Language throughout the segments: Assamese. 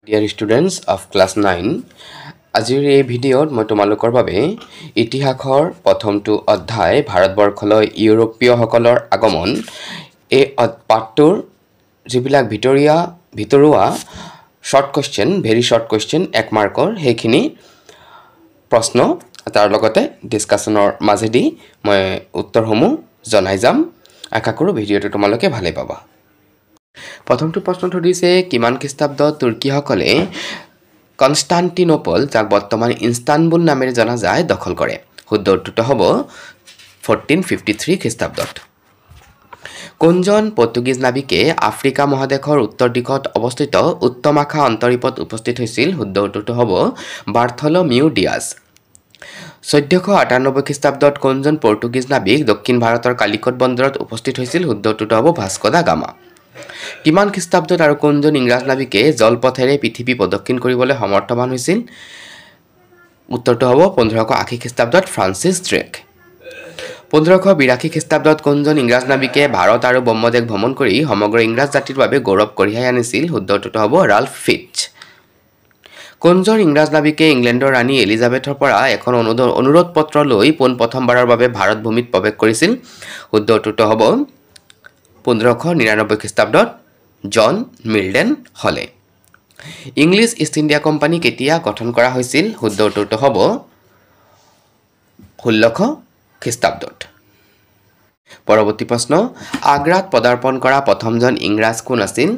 Dear students of class 9, আজিৰ এই ভিডিঅ'ত মই তোমালোকৰ বাবে ইতিহাসৰ প্ৰথমটো অধ্যায় ভাৰতবৰ্ষলৈ ইউৰোপীয়সকলৰ আগমন এই পাঠটোৰ যিবিলাক ভিতৰুৱা short question very short question 1 মাৰ্কৰ সেইখিনি প্ৰশ্ন তাৰ লগতে ডিসকাশনৰ মাজেদি মই উত্তৰসমূহ জনাই যাম আশা কৰো ভিডিঅ'টো তোমালোকে ভালে পাবা প্ৰথমটো প্ৰশ্নটো দিছে কিমান খ্ৰীষ্টাব্দত তুৰ্কীসকলে কনষ্টান্টিনোপল যাক বৰ্তমান ইস্তানবুল নামেৰে জনা যায় দখল কৰে শুদ্ধ উত্তৰটো হ'ব 1453 খ্ৰীষ্টাব্দত কোনজন পৰ্তুগীজ নাবিকে আফ্ৰিকা মহাদেশৰ উত্তৰ দিশত অৱস্থিত উত্তমাখা অন্তৰীপত উপস্থিত হৈছিল শুদ্ধ উত্তৰটো হ'ব বাৰ্থলমিউ ডিয়াজ 1498 খ্ৰীষ্টাব্দত কোনজন পৰ্তুগীজ নাবিক দক্ষিণ ভাৰতৰ কালিকট বন্দৰত উপস্থিত হৈছিল শুদ্ধ উত্তৰটো হ'ব ভাস্কো দা গামা কিমান খ্ৰীষ্টাব্দত আৰু কোনজন ইংৰাজ নাবিকে জলপথেৰে পৃথিৱী প্ৰদক্ষিণ কৰিবলৈ সমৰ্থবান হৈছিল উত্তৰটো হ'ব 1580 খ্ৰীষ্টাব্দত ফ্ৰান্সিছ ড্ৰেক 1582 খ্ৰীষ্টাব্দত কোনজন ইংৰাজ নাবিকে ভাৰত আৰু ব্ৰহ্মদেশ ভ্ৰমণ কৰি সমগ্ৰ ইংৰাজ জাতিৰ বাবে গৌৰৱ কঢ়িয়াই আনিছিল শুদ্ধ উত্তৰটো হ'ব ৰাল্ফ ফিটচ কোনজন ইংৰাজ নাবিকে ইংলেণ্ডৰ ৰাণী এলিজাবেথৰ পৰা এখন অনুৰোধ পত্ৰ লৈ প্ৰথমবাৰৰ বাবে ভাৰত ভূমিত প্ৰৱেশ কৰিছিল শুদ্ধ উত্তৰটো হ'ব 1599 খ্ৰীষ্টাব্দত জন মিল্ডেন হলে ইংলিছ ইষ্ট ইণ্ডিয়া কোম্পানী কেতিয়া গঠন কৰা হৈছিল শুদ্ধ উত্তৰটো হ'ব 1600 খ্ৰীষ্টাব্দত পৰৱৰ্তী প্ৰশ্ন আগ্ৰাত পদাৰ্পণ কৰা প্ৰথমজন ইংৰাজ কোন আছিল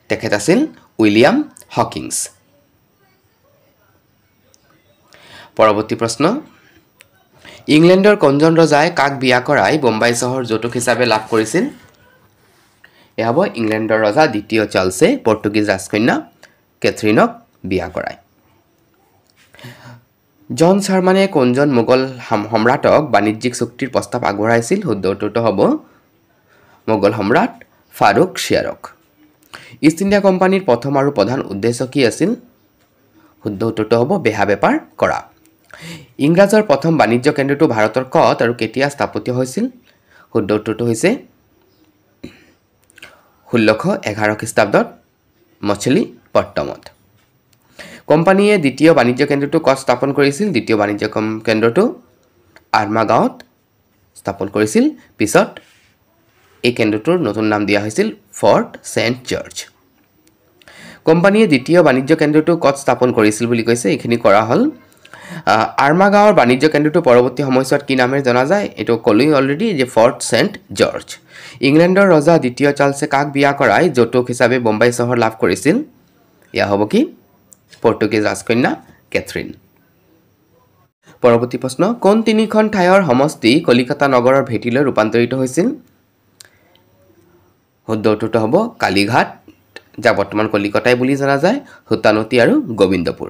তেখেত আছিল উইলিয়াম হকিংছ পৰৱৰ্তী প্ৰশ্ন ইংলেণ্ডৰ কোনজন ৰজাই কাক বিয়া কৰাই বোম্বাই চহৰ যৌতুক হিচাপে লাভ কৰিছিল এয়া হ'ব ইংলেণ্ডৰ ৰজা দ্বিতীয় চাৰ্লছে পৰ্তুগীজ ৰাজকন্যা কেথৰিনক বিয়া কৰায় জন শাৰ্মানে কোনজন মোগল সম্ৰাটক বাণিজ্যিক চুক্তিৰ প্ৰস্তাৱ আগবঢ়াইছিল শুদ্ধ উত্তৰটো হ'ব মোগল সম্ৰাট ফাৰুক শ্বিয়াৰক ইষ্ট ইণ্ডিয়া কোম্পানীৰ প্ৰথম আৰু প্ৰধান উদ্দেশ্য কি আছিল শুদ্ধ উত্তৰটো হ'ব বেহা বেপাৰ কৰা ইংৰাজৰ প্ৰথম বাণিজ্য কেন্দ্ৰটো ভাৰতৰ কত আৰু কেতিয়া স্থাপিত হৈছিল শুদ্ধ উত্তৰটো হৈছে 1611 খ্ৰীষ্টাব্দত মছলিপট্টমত কোম্পানীয়ে দ্বিতীয় বাণিজ্য কেন্দ্ৰটো কত স্থাপন কৰিছিল দ্বিতীয় বাণিজ্য কেন্দ্ৰটো আৰ্মাগাঁৱত স্থাপন কৰিছিল পিছত এই কেন্দ্ৰটোৰ নতুন নাম দিয়া হৈছিল ফৰ্ট সেন্ট জৰ্জ কোম্পানীয়ে দ্বিতীয় বাণিজ্য কেন্দ্ৰটো কত স্থাপন কৰিছিল বুলি কৈছে এইখিনি কৰা হল আৰ্মাগাঁৱৰ বাণিজ্য কেন্দ্ৰটো পৰৱৰ্তী সময়ছোৱাত কি নামেৰে জনা যায় এটো কলি অলৰেডি যে ফৰ্ট সেন্ট জৰ্জ ইংলেণ্ডৰ ৰজা দ্বিতীয় চাৰ্লছে কাক বিয়া কৰাই যৌতুক হিচাপে বোম্বাই চহৰ লাভ কৰিছিল ইয়া হ'ব কি পৰ্তুগীজ ৰাজকন্যা কেথৰিন পৰৱৰ্তী প্ৰশ্ন কোন তিনিখন ঠাইৰ সমষ্টি কলিকতা নগৰৰ ভেটিলৈ ৰূপান্তৰিত হৈছিল শুদ্ধ উত্তৰটো হ'ব কালীঘাট যা বৰ্তমান কলিকতাই বুলি জনা যায় হুতানতি আৰু গোবিন্দপুৰ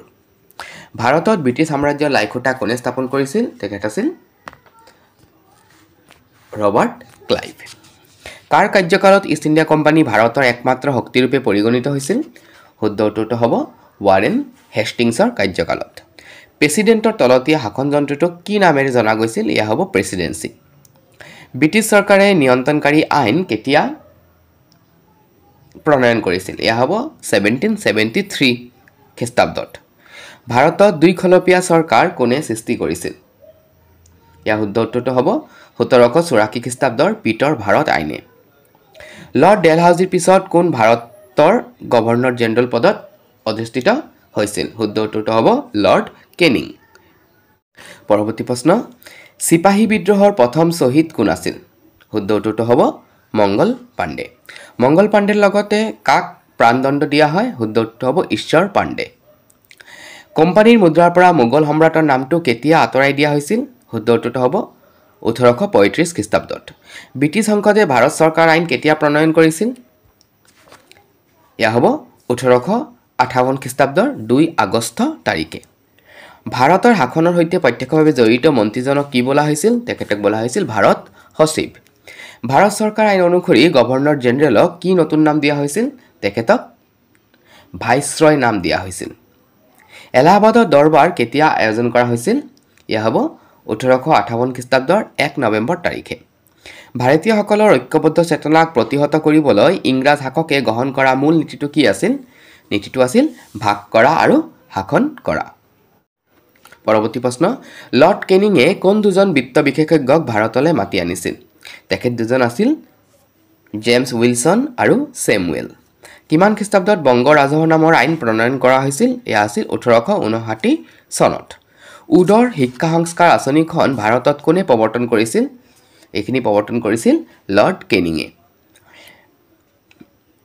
ভাৰতত ব্ৰিটিছ সাম্ৰাজ্যৰ লাইখুটা কোনে স্থাপন কৰিছিল তেখেত আছিল ৰবাৰ্ট ক্লাইভ কাৰ কাৰ্যকালত ইষ্ট ইণ্ডিয়া কোম্পানী ভাৰতৰ একমাত্ৰ শক্তিৰূপে পৰিগণিত হৈছিল শুদ্ধ উত্তৰটো হ'ব ৱাৰেন হেষ্টিংছৰ কাৰ্যকালত প্ৰেসিডেন্টৰ তলতীয়া শাসন যন্ত্ৰটোক কি নামেৰে জনা গৈছিল ইয়া হ'ব প্ৰেসিডেন্সি ব্ৰিটিছ চৰকাৰে নিয়ন্ত্ৰণকাৰী আইন কেতিয়া প্ৰণয়ন কৰিছিল ইয়া হ'ব 1773 খ্ৰীষ্টাব্দত ভাৰতত দুইখলপীয়া চৰকাৰ কোনে সৃষ্টি কৰিছিল ইয়া শুদ্ধ উত্তৰটো হ'ব 1784 খ্ৰীষ্টাব্দৰ পিটৰ ভাৰত আইনে লৰ্ড ডেলহাউজিৰ পিছত কোন ভাৰতৰ গভৰ্ণৰ জেনেৰেল পদত অধিষ্ঠিত হৈছিল শুদ্ধ উত্তৰটো হ'ব লৰ্ড কেনিং পৰৱৰ্তী প্ৰশ্ন সিপাহী বিদ্ৰোহৰ প্ৰথম শ্বহীদ কোন আছিল শুদ্ধ উত্তৰটো হ'ব মংগল পাণ্ডেৰ লগতে কাক প্ৰাণদণ্ড দিয়া হয় শুদ্ধ উত্তৰ হ'ব ঈশ্বৰ পাণ্ডে কোম্পানীৰ মুদ্ৰাৰ পৰা মোগল সম্ৰাটৰ নামটো কেতিয়া আঁতৰাই দিয়া হৈছিল শুদ্ধ উত্তৰটো হ'ব 1835 খ্ৰীষ্টাব্দত ব্ৰিটিছ সংসদে ভাৰত চৰকাৰ আইন কেতিয়া প্ৰণয়ন কৰিছিল ইয়া হ'ব 1858 খ্ৰীষ্টাব্দৰ 2 আগষ্ট তাৰিখে ভাৰতৰ শাসনৰ সৈতে প্ৰত্যক্ষভাৱে জড়িত মন্ত্ৰীজনক কি বোলা হৈছিল তেখেতক বোলা হৈছিল ভাৰত সচিব ভাৰত চৰকাৰ আইন অনুসৰি গভৰ্ণৰ জেনেৰেলক কি নতুন নাম দিয়া হৈছিল তেখেতক ভাইসৰয় নাম দিয়া হৈছিল এলাহাবাদৰ দৰবাৰ কেতিয়া আয়োজন কৰা হৈছিল ইয়া হ'ব 1858 খ্ৰীষ্টাব্দৰ 1 নৱেম্বৰ তাৰিখে ভাৰতীয়সকলৰ ঐক্যবদ্ধ চেতনাক প্ৰতিহত কৰিবলৈ ইংৰাজ শাসকে গ্ৰহণ কৰা মূল নীতিটো কি আছিল নীতিটো আছিল ভাগ কৰা আৰু শাসন কৰা পৰৱৰ্তী প্ৰশ্ন লৰ্ড কেনিঙে কোন দুজন বিত্ত বিশেষজ্ঞক ভাৰতলৈ মাতি আনিছিল তেখেত দুজন আছিল জেমছ উইলছন আৰু চেমুৱেল কিমান খ্ৰীষ্টাব্দত বংগ ৰাজহৰ নামৰ আইন প্ৰণয়ন কৰা হৈছিল এয়া আছিল 1859 চনত উদৰ শিক্ষা সংস্কাৰ আঁচনিখন ভাৰতত কোনে প্ৰৱৰ্তন কৰিছিল এইখিনি প্ৰৱৰ্তন কৰিছিল লৰ্ড কেনিঙে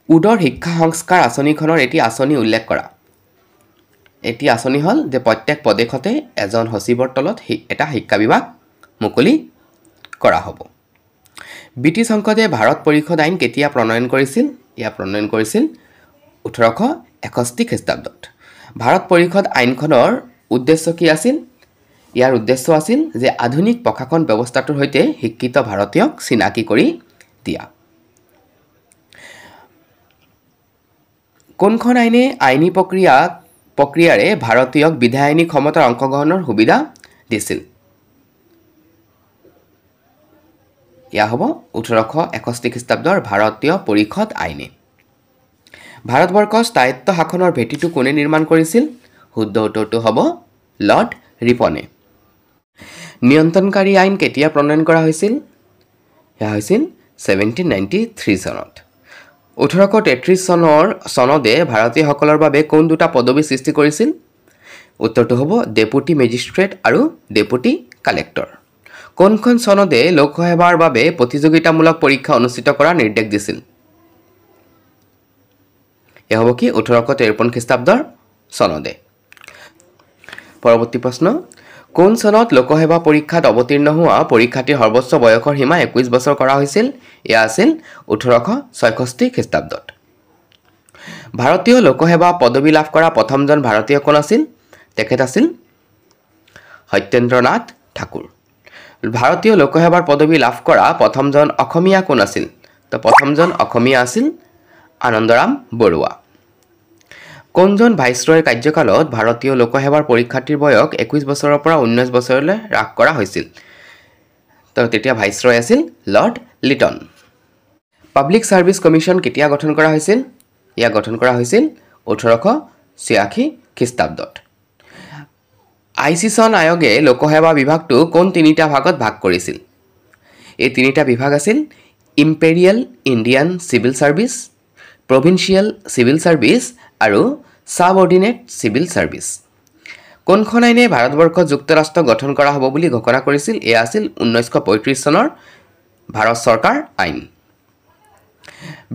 উদৰ শিক্ষা সংস্কাৰ আঁচনিখনৰ এটি আঁচনি উল্লেখ কৰা এটি আঁচনি হ'ল যে প্ৰত্যেক প্ৰদেশতে এজন সচিবৰ তলত এটা শিক্ষা বিভাগ মুকলি কৰা হ'ব ব্ৰিটিছ সংসদে ভাৰত পৰিষদ আইন কেতিয়া প্ৰণয়ন কৰিছিল ইয়া প্ৰণয়ন কৰিছিল 1861 খ্ৰীষ্টাব্দত ভাৰত পৰিষদ আইনখনৰ উদ্দেশ্য কি আছিল ইয়াৰ উদ্দেশ্য আছিল যে আধুনিক প্ৰশাসন ব্যৱস্থাটোৰ সৈতে শিক্ষিত ভাৰতীয়ক চিনাকি কৰি দিয়া কোনখন আইনে আইনী প্ৰক্ৰিয়াৰে ভাৰতীয়ক বিধায়িনী ক্ষমতাৰ অংশগ্ৰহণৰ সুবিধা দিছিল ইয়া হ'ব 1861 খ্ৰীষ্টাব্দৰ ভাৰতীয় পৰিষদ আইনে ভাৰতবৰ্ষৰ স্থায়িত্ব শাসনৰ ভেটিটো কোনে নিৰ্মাণ কৰিছিল শুদ্ধ উত্তৰটো হ'ব লৰ্ড ৰিপনে নিয়ন্ত্ৰণকাৰী আইন কেতিয়া প্ৰণয়ন কৰা হৈছিল এয়া হৈছিল 1793 চনত 1833 চনতে ভাৰতীয়সকলৰ বাবে কোন দুটা পদবী সৃষ্টি কৰিছিল উত্তৰটো হ'ব ডেপুটি মেজিষ্ট্ৰেট আৰু ডেপুটি কালেক্টৰ কোনখন চনতে লোকসেৱাৰ বাবে প্ৰতিযোগিতামূলক পৰীক্ষা অনুষ্ঠিত কৰাৰ নিৰ্দেশ দিছিল এয়া হ'ব কি 1853 খ্ৰীষ্টাব্দৰ চনতে পৰৱৰ্তী প্ৰশ্ন কোন চনত লোকসেৱা পৰীক্ষাত অৱতীৰ্ণ হোৱা পৰীক্ষাৰ্থীৰ সৰ্বোচ্চ বয়সৰ সীমা 21 বছৰ কৰা হৈছিল এয়া আছিল 1866 খ্ৰীষ্টাব্দত ভাৰতীয় লোকসেৱা পদবী লাভ কৰা প্ৰথমজন ভাৰতীয় কোন আছিল তেখেত আছিল সত্যেন্দ্ৰনাথ ঠাকুৰ ভাৰতীয় লোকসেৱাৰ পদবী লাভ কৰা প্ৰথমজন অসমীয়া কোন আছিল তো প্ৰথমজন অসমীয়া আছিল আনন্দৰাম বৰুৱা কোনজন ভাইসৰয়ৰ কাৰ্যকালত ভাৰতীয় লোকসেৱাৰ পৰীক্ষাৰ্থীৰ বয়স 21 বছৰৰ পৰা 19 বছৰলৈ হ্ৰাস কৰা হৈছিল তো তেতিয়া ভাইসৰয় আছিল lord Liton public service commission কেতিয়া গঠন কৰা হৈছিল ইয়া গঠন কৰা হৈছিল 1886 খ্ৰীষ্টাব্দত আইচিছন আয়োগে লোকসেৱা বিভাগটো কোন তিনিটা ভাগত ভাগ কৰিছিল এই তিনিটা বিভাগ আছিল imperial Indian civil service provincial civil service আৰু সাবঅৰ্ডিনেট সিভিল সাৰ্ভিস কোনখন আইনে ভাৰতবৰ্ষ যুক্তৰাষ্ট্ৰ গঠন কৰা হ'ব বুলি ঘোষণা কৰিছিল এয়া আছিল 1935 চনৰ ভাৰত চৰকাৰ আইন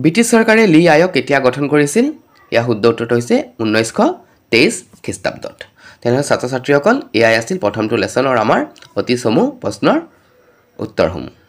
ব্ৰিটিছ চৰকাৰে লি আয়োগ কেতিয়া গঠন কৰিছিল ইয়া শুদ্ধ উত্তৰটো হৈছে 1923 খ্ৰীষ্টাব্দত তেনেহ'লে ছাত্ৰ ছাত্ৰীসকল এয়াই আছিল প্ৰথমটো লেছনৰ আমাৰ অতি চমু প্ৰশ্নৰ উত্তৰসমূহ